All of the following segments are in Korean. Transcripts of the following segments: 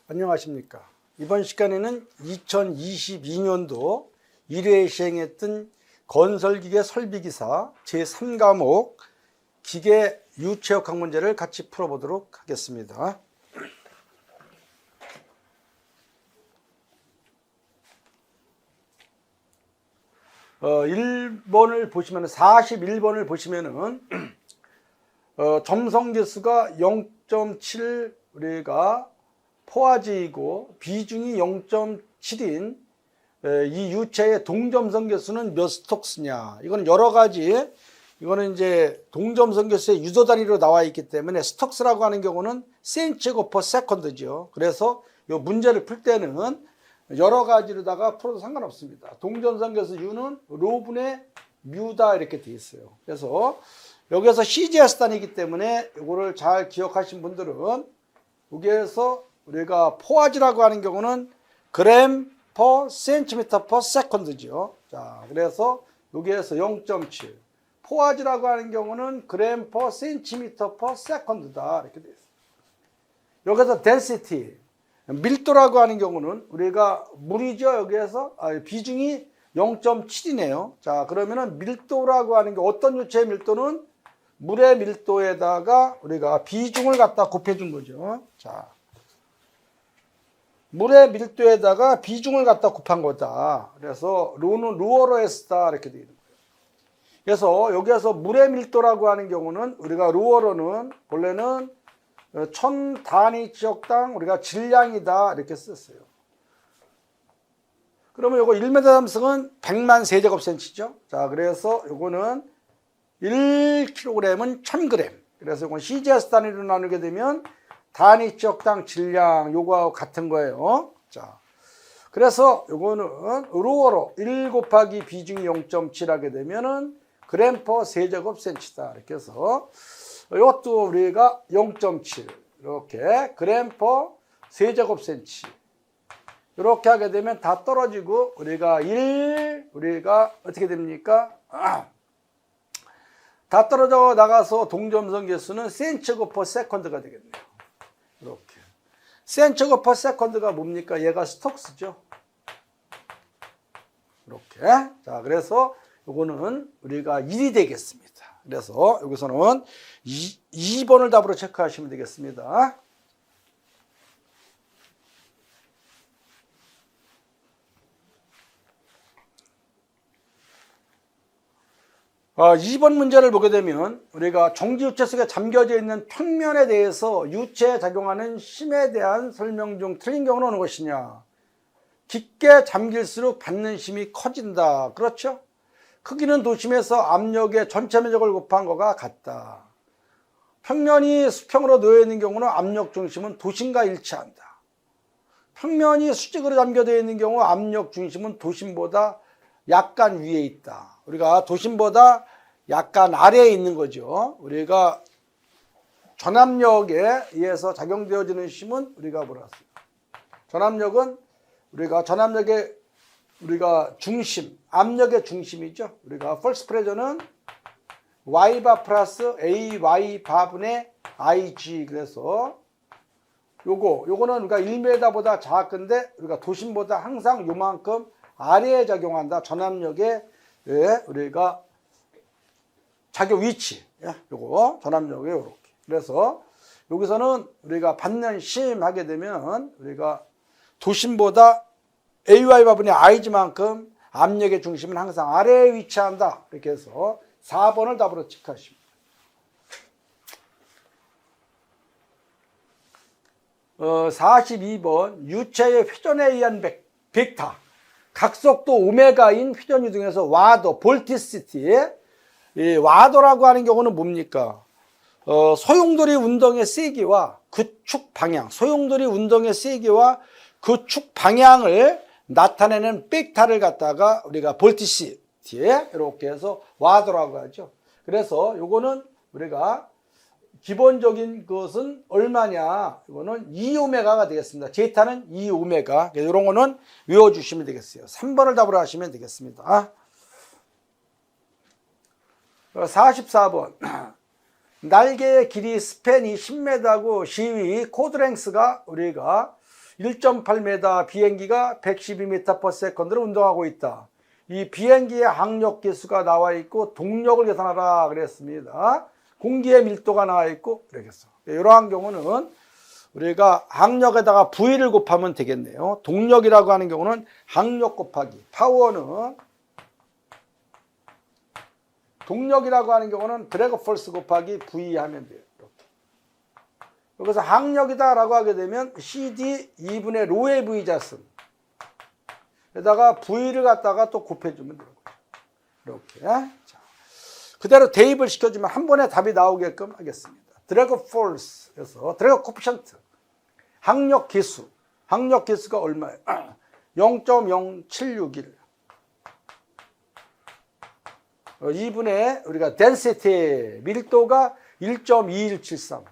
안녕하십니까. 이번 시간에는 2022년도 1회에 시행했던 건설기계 설비기사 제3과목 기계 유체역학 문제를 같이 풀어보도록 하겠습니다.41번을 보시면은 점성계수가 0.7 우리가 포화지이고 비중이 0.7인 이 유체의 동점성계수는 몇 스톡스냐. 이거는 여러 가지, 이거는 이제 동점성계수의 유도 단위로 나와 있기 때문에 스톡스라고 하는 경우는 센치고 퍼 세컨드죠. 그래서 이 문제를 풀 때는 여러 가지로다가 풀어도 상관없습니다. 동점성계수 U는 로분의 뮤다 이렇게 돼 있어요. 그래서 여기에서 CGS 단위이기 때문에 이거를 잘 기억하신 분들은 여기에서 우리가 포화지라고 하는 경우는 그램 퍼 센티미터 퍼 세컨드죠. 자, 그래서 여기에서 0.7. 포화지라고 하는 경우는 그램 퍼 센티미터 퍼 세컨드다. 이렇게 되어 있습니다. 여기서 density, 밀도라고 하는 경우는 우리가 물이죠. 여기에서 비중이 0.7이네요. 자, 그러면은 밀도라고 하는 게 어떤 유체의 밀도는 물의 밀도에다가 우리가 비중을 갖다 곱해준 거죠. 자. 물의 밀도에다가 비중을 갖다 곱한 거다. 그래서 로는 루어로 S다 이렇게 되어 있는 거예요. 그래서 여기에서 물의 밀도라고 하는 경우는 우리가 루어로는 원래는 1000 단위 지역당 우리가 질량이다 이렇게 썼어요. 그러면 요거 1m 함승은 100만 세제곱센치죠. 자, 그래서 요거는 1kg은 1000g. 그래서 이건 CGS 단위로 나누게 되면 단위 지역당 질량 요거하고 같은 거예요. 자, 그래서 요거는 루어로 1 곱하기 비중이 0.7 하게 되면은 그램 퍼 세제곱센치다. 이렇게 해서 이것도 우리가 0.7 이렇게 그램 퍼 세제곱센치 이렇게 하게 되면 다 떨어지고 우리가 우리가 어떻게 됩니까? 다 떨어져 나가서 동점성 계수는 센치고 퍼 세컨드가 되겠네요. 이렇게 센치고 퍼 세컨드가 뭡니까? 얘가 스톡스죠. 이렇게. 자, 그래서 요거는 우리가 1이 되겠습니다. 그래서 여기서는 2번을 답으로 체크하시면 되겠습니다. 2번 문제를 보게 되면 우리가 정지유체 속에 잠겨져 있는 평면에 대해서 유체에 작용하는 힘에 대한 설명 중 틀린 경우는 어느 것이냐. 깊게 잠길수록 받는 힘이 커진다. 그렇죠? 크기는 도심에서 압력의 전체 면적을 곱한 것과 같다. 평면이 수평으로 놓여 있는 경우는 압력 중심은 도심과 일치한다. 평면이 수직으로 잠겨져 있는 경우 압력 중심은 도심보다 약간 위에 있다. 우리가 도심보다 약간 아래에 있는 거죠. 우리가 전압력에 의해서 작용되어지는 힘은 우리가 뭐라 했어요? 전압력은 우리가 전압력의 우리가 중심, 압력의 중심이죠. 우리가 펄스 프레저는 Y바 플러스 AY 바분의 IG. 그래서 요거는 우리가 1m보다 작은데 우리가 도심보다 항상 요만큼 아래에 작용한다. 전압력에 우리가 작용 위치. 요거 전압력에 요렇게. 그래서 여기서는 우리가 받는 힘 하게 되면 우리가 도심보다 AY 바분의 I지만큼 압력의 중심은 항상 아래에 위치한다. 이렇게 해서 4번을 답으로 체크하십니다. 42번 유체의 회전에 의한 벡터 각속도 오메가인 회전 유등에서 와도 볼티시티. 이 와도라고 하는 경우는 뭡니까? 소용돌이 운동의 세기와 그 축 방향, 소용돌이 운동의 세기와 그 축 방향을 나타내는 벡터를 갖다가 우리가 볼티시티에 이렇게 해서 와도라고 하죠. 그래서 요거는 우리가 기본적인 것은 얼마냐? 이거는 2오메가가 되겠습니다. 제타는 2오메가. 이런 거는 외워주시면 되겠어요. 3번을 답으로 하시면 되겠습니다. 44번. 날개의 길이 스팬이 10m고 시위 코드랭스가 우리가 1.8m 비행기가 112m/s로 운동하고 있다. 이 비행기의 항력 계수가 나와 있고 동력을 계산하라 그랬습니다. 공기의 밀도가 나와 있고 이렇겠어. 이러한 경우는 우리가 항력에다가 V를 곱하면 되겠네요. 동력이라고 하는 경우는 항력 곱하기 파워는 동력이라고 하는 경우는 드래그 포스 곱하기 V 하면 돼요. 이렇게. 여기서 항력이다라고 하게 되면 CD 2분의 로의 V 자승 에다가 V를 갖다가 또 곱해주면 되는 거죠. 이렇게. 자, 그대로 대입을 시켜주면 한 번에 답이 나오게끔 하겠습니다. 드래그 포스에서 드래그 코피션트 항력 계수. 항력 계수가 얼마예요? 0.0761. 2분의 우리가 density 밀도가 1.2173.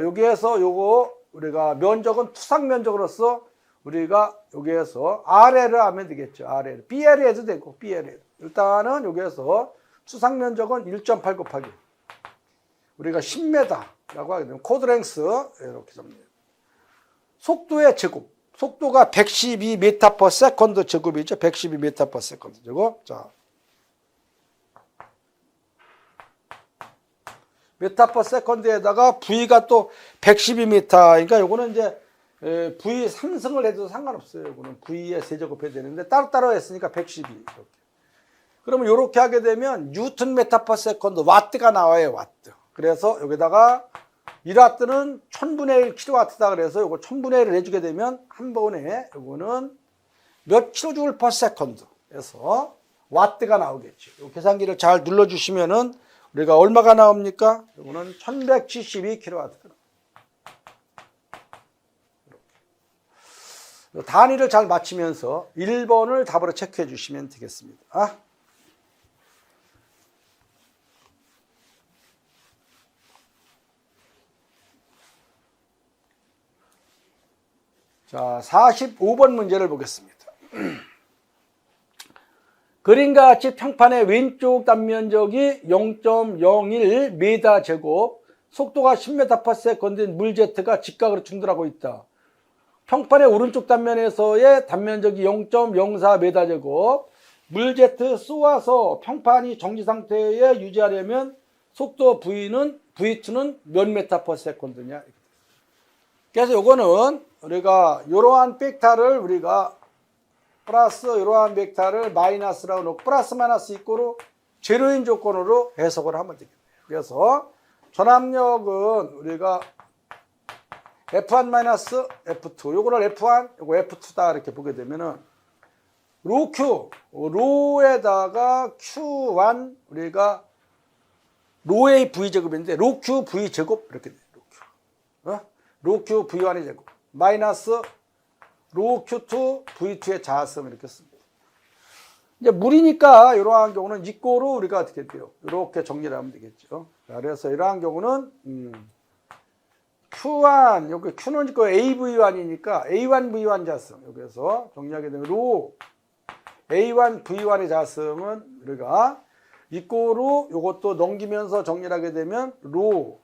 여기에서 요거 우리가 면적은 투상 면적으로서 우리가 여기에서 RL을 하면 되겠죠. RL. BL 해도 되고 BL. 일단은 여기에서 투상 면적은 1.8 곱하기 우리가 10m라고 하게 되면 코드 랭스 이렇게 잡니다. 속도의 제곱. 속도가 112m/s 제곱이죠. 112m/s 제곱. 자. m/s에다가 V가 또 112m. 그러니까 요거는 이제 V 상승을 해도 상관없어요. 요거는 V의 세제곱해야 되는데 따로따로 했으니까 112. 이렇게. 그러면 이렇게 하게 되면 뉴턴 m/s 와트가 나와요. 와트. 그래서 여기다가 1와트는 1000분의 1 킬로와트다. 그래서 요거 1000분의 1을 해주게 되면 한 번에 요거는 몇 킬로줄/s에서 와트가 나오겠죠. 요 계산기를 잘 눌러주시면은 우리가 얼마가 나옵니까? 요거는 1172 킬로와트가 나옵니다. 단위를 잘 맞추면서 1번을 답으로 체크해 주시면 되겠습니다. 자, 45번 문제를 보겠습니다. 그림과 같이 평판의 왼쪽 단면적이 0.01m 제곱, 속도가 10m/s인 물제트가 직각으로 충돌하고 있다. 평판의 오른쪽 단면에서의 단면적이 0.04m 제곱, 물제트 쏘아서 평판이 정지 상태에 유지하려면 속도 V2는 몇 m/s냐. 그래서 요거는 우리가 이러한 벡터를 우리가 플러스 이러한 벡터를 마이너스라고 놓고 플러스 마이너스 이꼬로 제로인 조건으로 해석을 하면 되겠네요. 그래서 전압력은 우리가 F1 마이너스 F2 요거를 F1 요거 F2다 이렇게 보게 되면은 로 Q 로에다가 Q1 우리가 로의 V 제곱인데 로 Q V 제곱 이렇게 돼요. 로 Q V1의 제곱 마이너스 로 Q2 V2의 자승 이렇게 씁니다. 이제 물이니까 이러한 경우는 이꼬로 우리가 어떻게 돼요? 이렇게 정리를 하면 되겠죠. 자, 그래서 이러한 경우는 Q1 여기 Q는 그 AV1이니까 A1 V1 자승 여기서 정리하게 되면 로 A1 V1의 자승은 우리가 이꼬로 이것도 넘기면서 정리를 하게 되면 로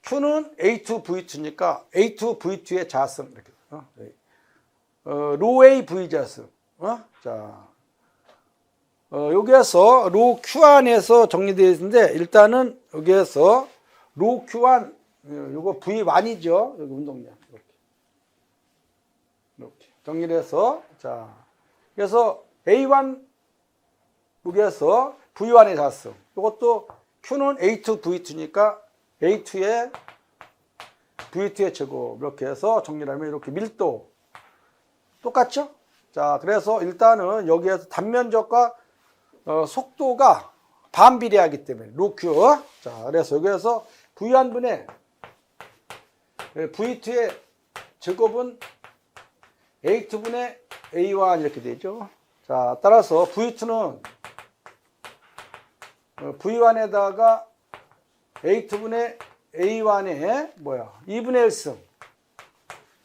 Q는 A2 V2니까 A2 V2의 자승 이렇게 로 A V 자승. 자, 여기에서 로 Q 안에서 정리되어 있는데 일단은 여기에서 로 Q1 요거 V1이죠. 여기 운동량 이렇게 정리를 해서 자, 그래서 A1 여기에서 V1의 자승. 이것도 Q는 A2 V2니까 A2의 V2의 제곱 이렇게 해서 정리를 하면 이렇게 밀도 똑같죠? 자, 그래서 일단은 여기에서 단면적과 속도가 반비례하기 때문에 로큐. 자, 그래서 여기에서 V1분의 V2의 제곱은 A2분의 A1 이렇게 되죠. 자, 따라서 V2는 V1에다가 A2분의 A1의 2분의 1승.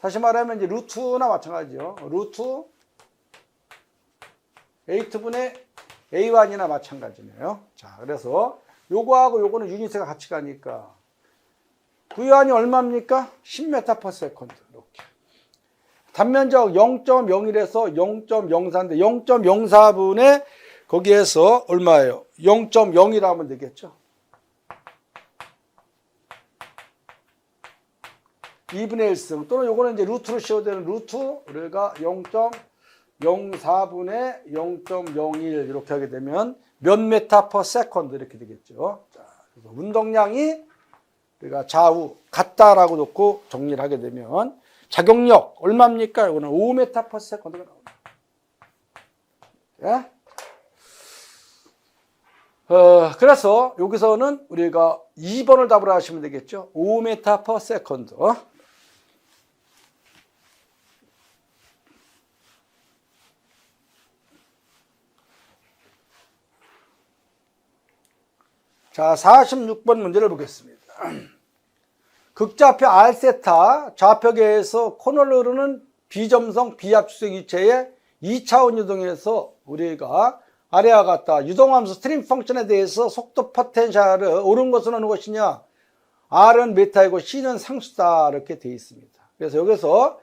다시 말하면 이제 루트나 마찬가지죠. 루트 A2분의 A1이나 마찬가지네요. 자, 그래서 요거하고 요거는 유니트가 같이 가니까 부유한이 얼마입니까? 10m/s. 이렇게. 단면적 0.01에서 0.04인데 0.04분의 거기에서 얼마예요? 0.0이라 하면 되겠죠. 2분의 1승 또는 요거는 이제 루트로 씌워야 되는 루트 우리가 0.04분의 0.01 이렇게 하게 되면 몇 m/s 이렇게 되겠죠. 자, 그래서 운동량이 우리가 좌우 같다라고 놓고 정리를 하게 되면 작용력 얼마입니까? 이거는 5m/s가 나옵니다. 예? 그래서 여기서는 우리가 2번을 답으로 하시면 되겠죠. 5m/s. 자, 46번 문제를 보겠습니다. 극좌표 R세타 좌표계에서 코너를 흐르는 비점성 비압축성 유체의 2차원 유동에서 우리가 아래와 같다. 유동함수 스트림 펑션에 대해서 속도 포텐셜을 옳은 것은 어느 것이냐? R은 메타이고 C는 상수다. 이렇게 되어 있습니다. 그래서 여기서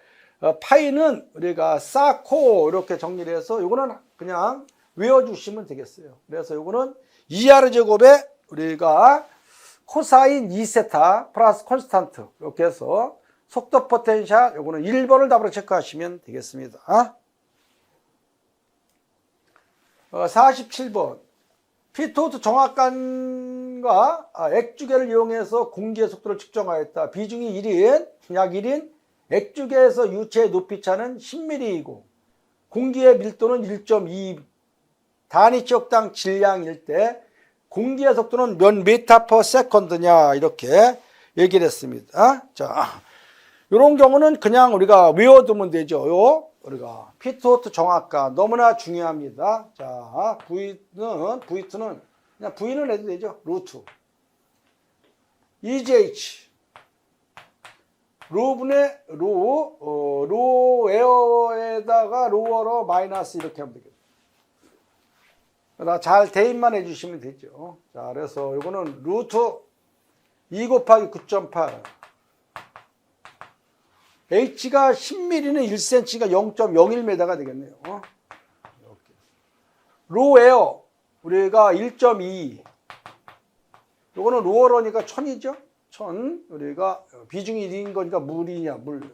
파이는 우리가 사코 이렇게 정리를 해서 이거는 그냥 외워주시면 되겠어요. 그래서 이거는 2R 제곱에 우리가 코사인 2세타 플러스 콘스탄트 이렇게 해서 속도 포텐셜 요거는 1번을 답으로 체크하시면 되겠습니다. 47번 피토트 정확관과 액주계를 이용해서 공기의 속도를 측정하였다. 비중이 1인 약 1인 액주계에서 유체의 높이차는 10mm이고 공기의 밀도는 1.2 단위 지역당 질량일 때 공기의 속도는 몇 m/s냐 이렇게 얘기를 했습니다. 자, 이런 경우는 그냥 우리가 외워두면 되죠. 우리가 피트호트 정확과 너무나 중요합니다. 자, V2는 그냥 V는 해도 되죠. 루트 EGH 로분의 로에어에다가 로어로 마이너스 이렇게 하면 되겠죠. 잘 대입만 해주시면 되죠. 자, 그래서 이거는 루트 2 곱하기 9.8 H가 10mm는 1cm가 0.01m가 되겠네요. 이렇게. 로에어 우리가 1.2 이거는 로어러니까 1000이죠. 1000 우리가 비중이 1인 거니까 물이냐 물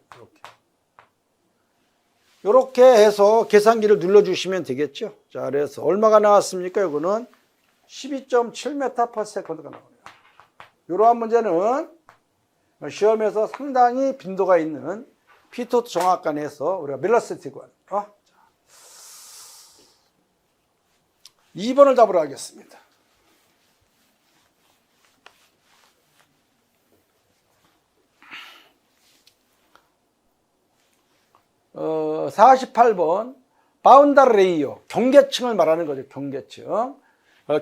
이렇게 해서 계산기를 눌러주시면 되겠죠. 자, 그래서 얼마가 나왔습니까? 이거는 12.7m/s가 나오네요. 이러한 문제는 시험에서 상당히 빈도가 있는 피토트 정확관에서 우리가 벨로시티관 2번을 답으로 하겠습니다. 어, 48번 바운다리 레이어 경계층을 말하는 거죠. 경계층.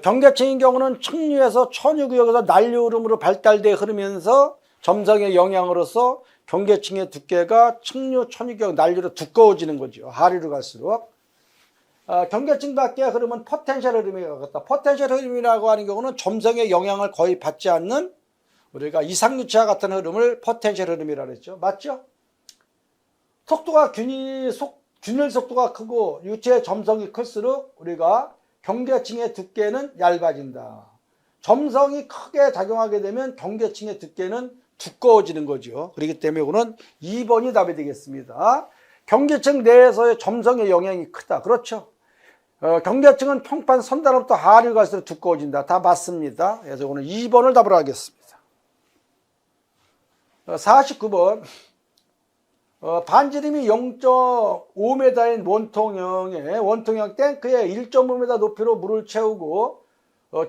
경계층인 경우는 측류에서 천유구역에서 난류 흐름으로 발달되어 흐르면서 점성의 영향으로서 경계층의 두께가 측류, 천유구역, 난류로 두꺼워지는 거죠. 하류로 갈수록. 경계층 밖에 흐름은 포텐셜 흐름이 가깝다. 포텐셜 흐름이라고 하는 경우는 점성의 영향을 거의 받지 않는 우리가 이상유체와 같은 흐름을 포텐셜 흐름이라고 했죠. 맞죠? 속도가 균일 속도가 크고 유체의 점성이 클수록 우리가 경계층의 두께는 얇아진다. 점성이 크게 작용하게 되면 경계층의 두께는 두꺼워지는 거죠. 그렇기 때문에 이거는 2번이 답이 되겠습니다. 경계층 내에서의 점성의 영향이 크다. 그렇죠. 경계층은 평판 선단으로부터 하류 갈수록 두꺼워진다. 다 맞습니다. 그래서 이거는 2번을 답으로 하겠습니다. 49번 반지름이 0.5m인 원통형 탱크에 1.5m 높이로 물을 채우고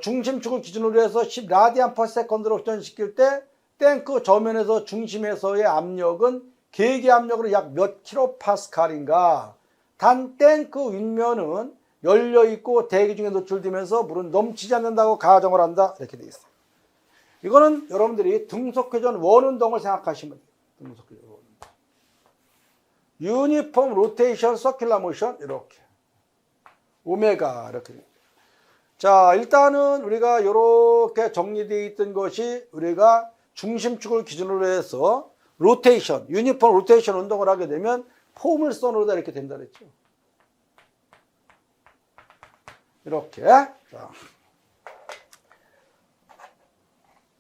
중심축을 기준으로 해서 10라디안/s로 회전시킬 때 탱크 저면에서 중심에서의 압력은 계기 압력으로 약 몇 킬로파스칼인가. 단 탱크 윗면은 열려있고 대기 중에 노출되면서 물은 넘치지 않는다고 가정을 한다. 이렇게 되어 있어요. 이거는 여러분들이 등속회전 원운동을 생각하시면 돼요. 등속회전 원운동. 유니폼 로테이션 서큘러 모션 이렇게 오메가 이렇게. 자, 일단은 우리가 이렇게 정리되어 있던 것이 우리가 중심축을 기준으로 해서 로테이션, 유니폼 로테이션 운동을 하게 되면 폼을 써놓으다 이렇게 된다 그랬죠. 이렇게. 자.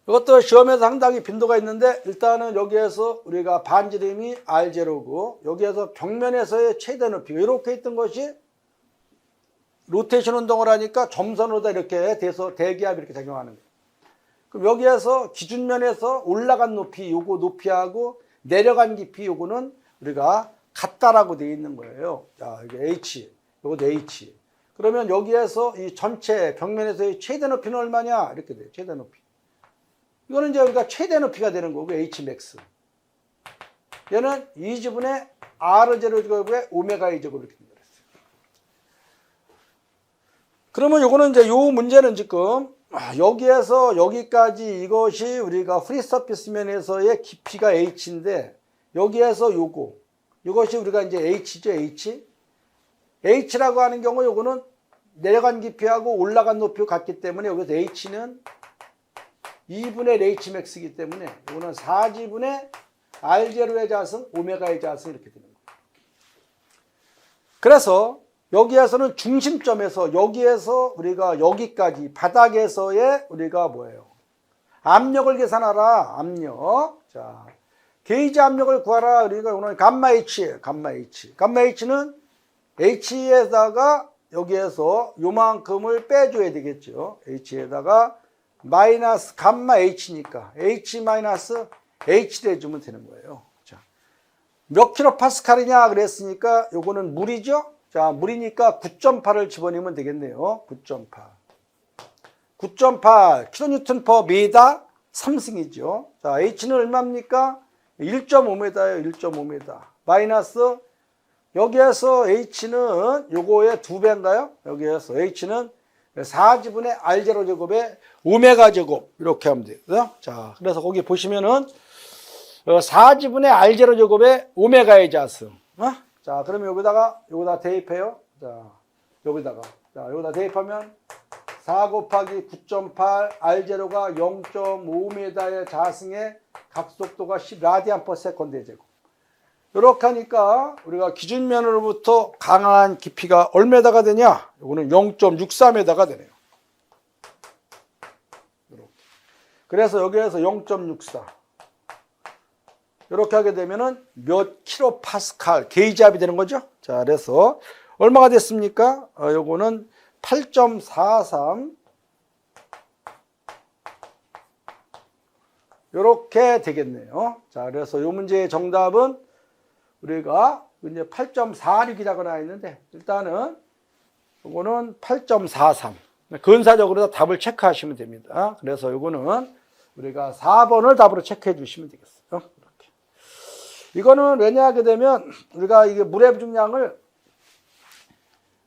이것도 시험에서 상당히 빈도가 있는데 일단은 여기에서 우리가 반지름이 R0고 여기에서 벽면에서의 최대 높이가 이렇게 있던 것이 로테이션 운동을 하니까 점선으로다 이렇게 돼서 대기압이 이렇게 작용하는 거예요. 그럼 여기에서 기준면에서 올라간 높이 요거 높이하고 내려간 깊이 요거는 우리가 같다라고 되어 있는 거예요. 자, 이게 H, 요것도 H. 그러면 여기에서 이 전체 벽면에서의 최대 높이는 얼마냐? 이렇게 돼요. 최대 높이. 이거는 이제 우리가 최대 높이가 되는 거고 Hmax. 얘는 2지분의 R0제곱에 오메가 2제곱 이렇게 된다 그랬어요. 그러면 요거는 이제 요 문제는 지금 여기에서 여기까지 이것이 우리가 프리 서피스면에서의 깊이가 H인데 여기에서 이것이 우리가 이제 H죠, H. H라고 하는 경우 요거는 내려간 깊이하고 올라간 높이가 같기 때문에 여기서 H는 2분의 Hmax이기 때문에 이거는 4지분의 R0의 자승, 오메가의 자승 이렇게 되는 거예요. 그래서 여기에서는 중심점에서 여기에서 우리가 여기까지 바닥에서의 우리가 뭐예요? 압력을 계산하라. 압력. 자, 게이지 압력을 구하라. 우리가 오늘 감마 H, 감마 H. 감마 H는 H에다가 여기에서 요만큼을 빼줘야 되겠죠. H에다가 마이너스 감마 H니까 H 마이너스 H 대주면 되는 거예요. 자, 몇 킬로 파스칼이냐 그랬으니까 요거는 물이죠. 자, 물이니까 9.8을 집어넣으면 되겠네요. 9.8. 9.8 킬로뉴턴 퍼 미터 3승이죠. 자, H는 얼마입니까? 1.5m예요. 1.5m. 마이너스 여기에서 H는 요거의 2배인가요? 여기에서 H는 4지분의 R0 제곱에 오메가 제곱 이렇게 하면 돼요. 자, 그래서 거기 보시면은 4지분의 R0 제곱에 오메가의 자승. 자, 그러면 여기다 대입해요. 자, 여기다 대입하면 4 곱하기 9.8 R0가 0.5m의 자승의 각속도가 10 라디안 퍼 세컨드의 제곱. 이렇게 하니까 우리가 기준면으로부터 강한 깊이가 얼마다가 되냐? 이거는 0.64m가 되네요. 이렇게. 그래서 여기에서 0.64. 이렇게 하게 되면은 몇 킬로 파스칼 게이지압이 되는 거죠. 자, 그래서 얼마가 됐습니까? 요거는 8.43 이렇게 되겠네요. 자, 그래서 요 문제의 정답은 우리가 이제 8.46이라고 나와 있는데 일단은 요거는 8.43. 근사적으로 답을 체크하시면 됩니다. 그래서 요거는 우리가 4번을 답으로 체크해 주시면 되겠어요. 이렇게. 이거는 왜냐 하게 되면 우리가 이게 물의 중량을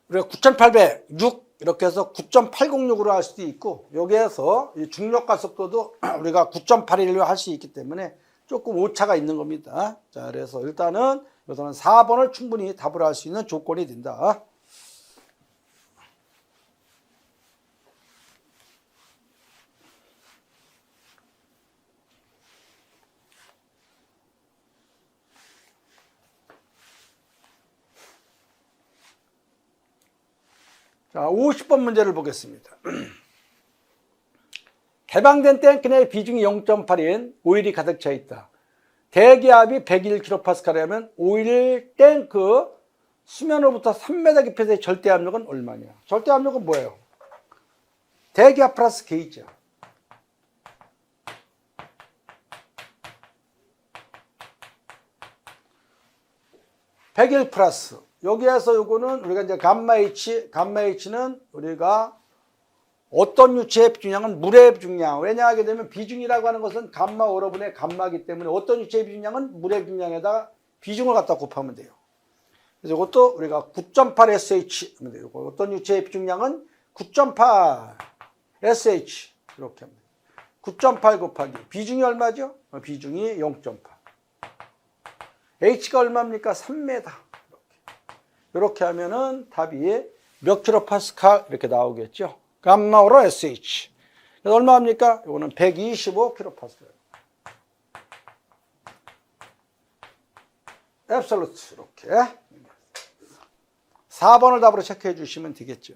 우리가 9,806 이렇게 해서 9.806으로 할 수도 있고 여기에서 이 중력과 속도도 우리가 9.81로 할 수 있기 때문에 조금 오차가 있는 겁니다. 자, 그래서 일단은 여기서는 4번을 충분히 답을 할 수 있는 조건이 된다. 자, 50번 문제를 보겠습니다. 개방된 탱크의 비중이 0.8인 오일이 가득 차 있다. 대기압이 101kPa라면 오일 탱크 수면으로부터 3m 깊이에서의 절대압력은 얼마냐? 절대압력은 뭐예요? 대기압 플러스 게이지야. (101) 플러스 여기에서 요거는 우리가 이제 감마 H는 우리가 어떤 유체의 비중량은 물의 비중량. 왜냐 하게 되면 비중이라고 하는 것은 감마 오러분의 감마이기 때문에 어떤 유체의 비중량은 물의 비중량에다가 비중을 갖다 곱하면 돼요. 그래서 이것도 우리가 9.8 하면 돼요. 어떤 유체의 비중량은 9.8 SH 이렇게 하면 돼요. 9.8 곱하기 비중이 얼마죠? 비중이 0.8. H가 얼마입니까? 3m. 이렇게 하면은 답이 몇 킬로 파스칼 이렇게 나오겠죠. 감마오로 SH. 그래서 얼마입니까? 이거는 125 킬로 파스칼. absolute 이렇게 4번을 답으로 체크해 주시면 되겠죠.